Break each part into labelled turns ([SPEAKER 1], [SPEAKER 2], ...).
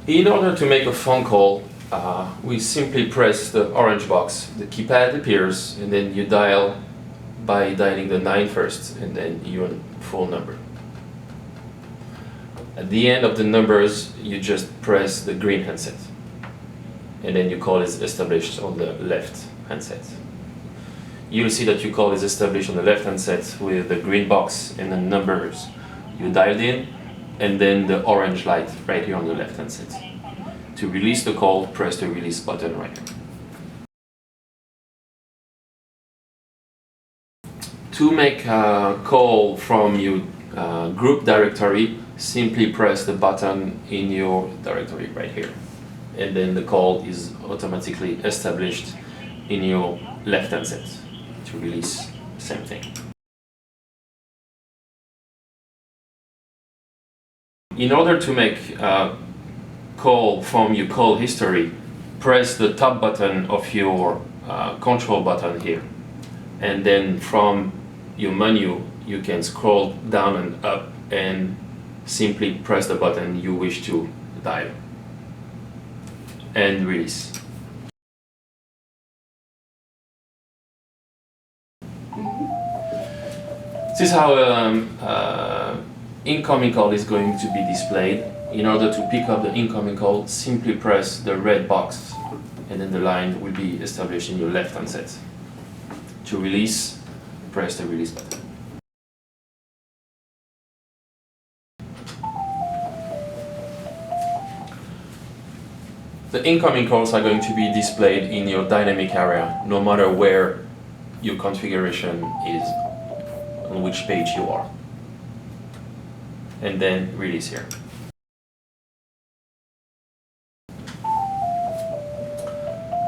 [SPEAKER 1] In order to make a phone call, we simply press the orange box, the keypad appears, and then you dial by dialing the 9 first, and then your full number. At the end of the numbers, you just press the green handset, and then your call is established on the left handset. You'll see that your call is established on the left handset with the green box and the numbers you dialed in, and then the orange light right here on the left hand side. To release the call, press the release button right here. To make a call from your group directory, simply press the button in your directory right here. And then the call is automatically established in your left hand side. To release, same thing. In order to make a call from your call history, press the top button of your control button here, and then from your menu you can scroll down and up and simply press the button you wish to dial and release. This is how incoming call is going to be displayed. In order to pick up the incoming call, simply press the red box, and then the line will be established in your left hand side. To release, press the release button. The incoming calls are going to be displayed in your dynamic area, no matter where your configuration is, on which page you are. And then release here.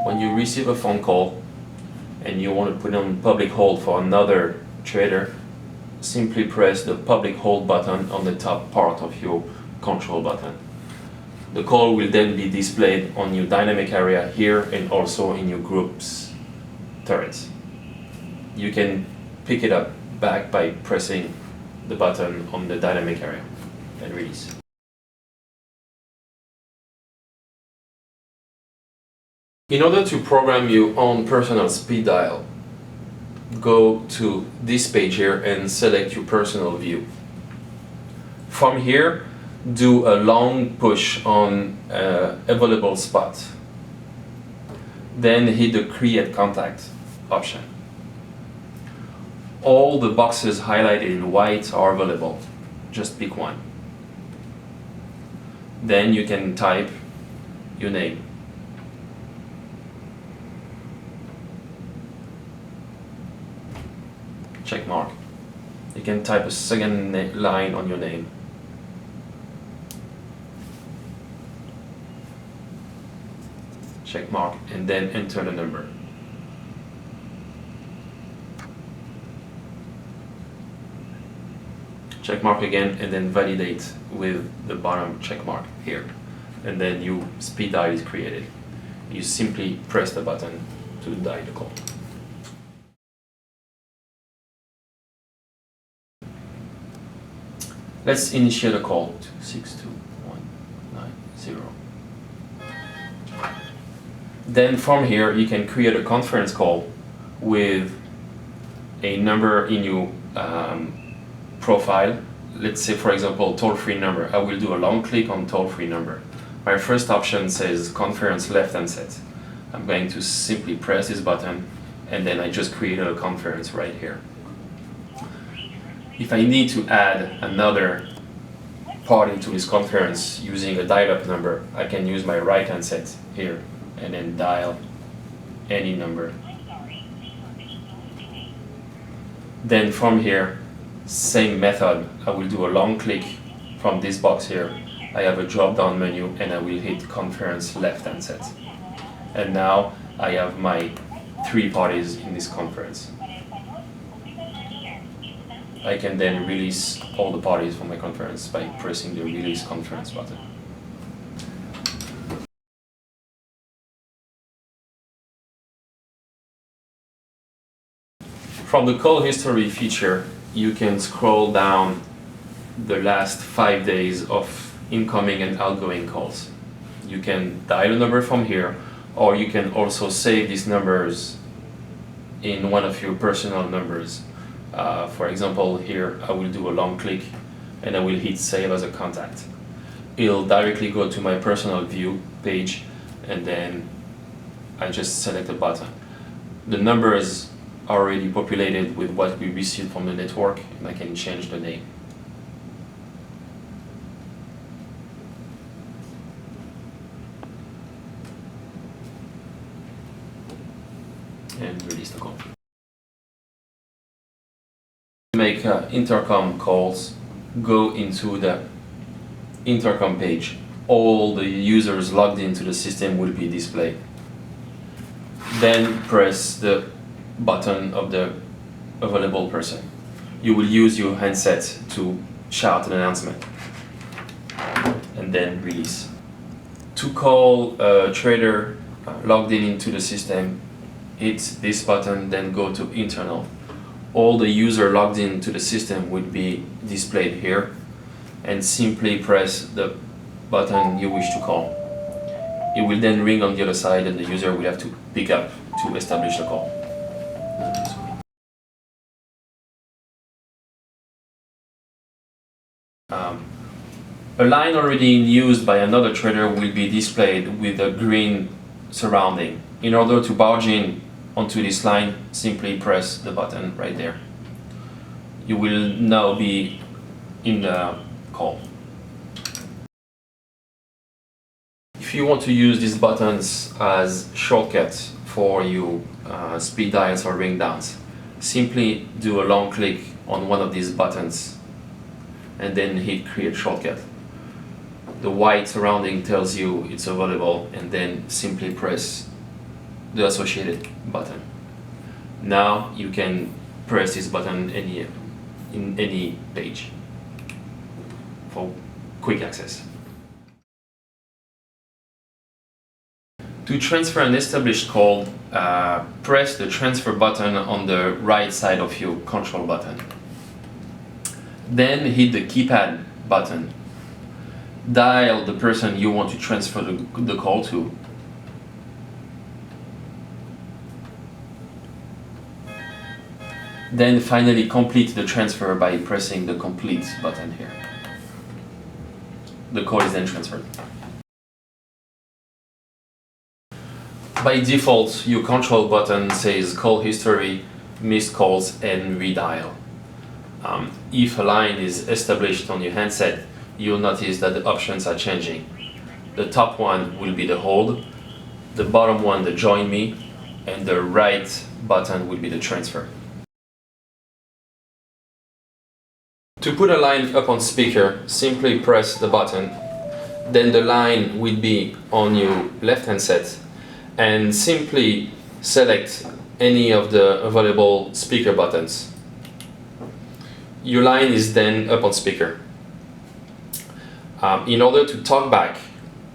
[SPEAKER 1] When you receive a phone call and you want to put on public hold for another trader, simply press the public hold button on the top part of your control button. The call will then be displayed on your dynamic area here and also in your group's turrets. You can pick it up back by pressing the button on the dynamic area and release. In order to program your own personal speed dial, go to this page here and select your personal view. From here, do a long push on available spot. Then hit the create contact option. All the boxes highlighted in white are available. Just pick one. Then you can type your name. Check mark. You can type a second line on your name. Check mark, and then enter the number. Check mark again, and then validate with the bottom check mark here. And then your speed dial is created. You simply press the button to dial the call. Let's initiate a call to 62190. Then from here you can create a conference call with a number in your profile. Let's say, for example, toll-free number. I will do a long click on toll-free number. My first option says conference left hand set. I'm going to simply press this button, and then I just created a conference right here. If I need to add another party to this conference using a dial-up number, I can use my right hand set here and then dial any number. Then from here, same method, I will do a long click from this box here. I have a drop-down menu and I will hit conference left hand set. And now I have my 3 parties in this conference. I can then release all the parties from my conference by pressing the release conference button. From the call history feature, you can scroll down the last 5 days of incoming and outgoing calls. You can dial a number from here, or you can also save these numbers in one of your personal numbers. For example, here I will do a long click and I will hit save as a contact. It'll directly go to my personal view page, and then I just select a button. The numbers are already populated with what we received from the network, and I can change the name. And release the call. Make intercom calls, go into the intercom page. All the users logged into the system will be displayed. Then press the button of the available person. You will use your handset to shout an announcement, and then release. To call a trader logged in into the system, hit this button, then go to internal. All the user logged into the system will be displayed here, and simply press the button you wish to call. It will then ring on the other side, and the user will have to pick up to establish the call. A line already in use by another trader will be displayed with a green surrounding. In order to barge in onto this line, simply press the button right there. You will now be in the call. If you want to use these buttons as shortcuts for your speed dials or ring downs, simply do a long click on one of these buttons and then hit create shortcut. The white surrounding tells you it's available, and then simply press the associated button. Now you can press this button in any page for quick access. To transfer an established call, press the transfer button on the right side of your control button. Then hit the keypad button. Dial the person you want to transfer the call to. Then finally complete the transfer by pressing the complete button here. The call is then transferred. By default, your control button says call history, missed calls, and redial. If a line is established on your handset, you'll notice that the options are changing. The top one will be the hold, the bottom one the join me, and the right button will be the transfer. To put a line up on speaker, simply press the button, then the line will be on your left handset, and simply select any of the available speaker buttons. Your line is then up on speaker. In order to talk back,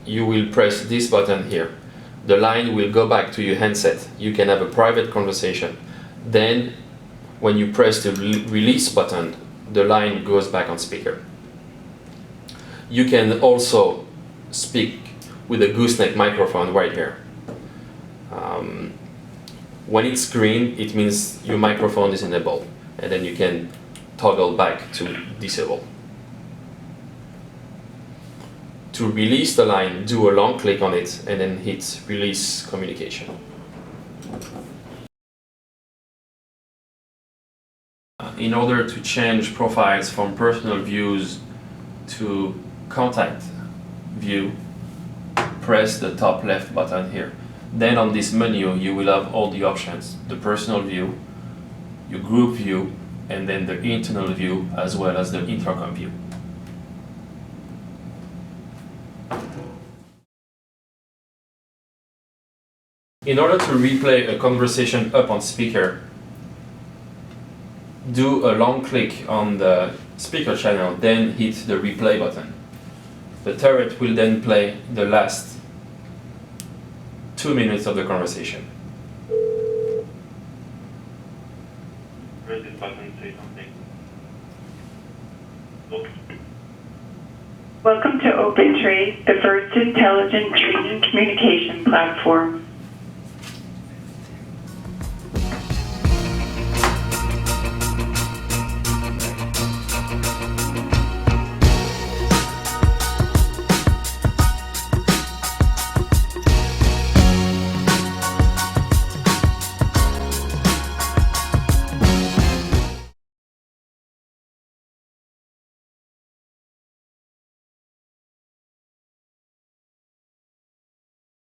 [SPEAKER 1] you will press this button here. The line will go back to your handset. You can have a private conversation. Then, when you press the release button, the line goes back on speaker. You can also speak with a gooseneck microphone right here. When it's green, it means your microphone is enabled, and then you can toggle back to disable. To release the line, do a long click on it and then hit release communication. In order to change profiles from personal views to contact view, press the top left button here. Then on this menu you will have all the options: the personal view, your group view, and then the internal view, as well as the intercom view. In order to replay a conversation up on speaker, do a long click on the speaker channel, then hit the replay button. The turret will then play the last 2 minutes of the conversation.
[SPEAKER 2] Press this button, say something. Look.
[SPEAKER 3] Welcome to OpenTrade, the first intelligent trading communication platform.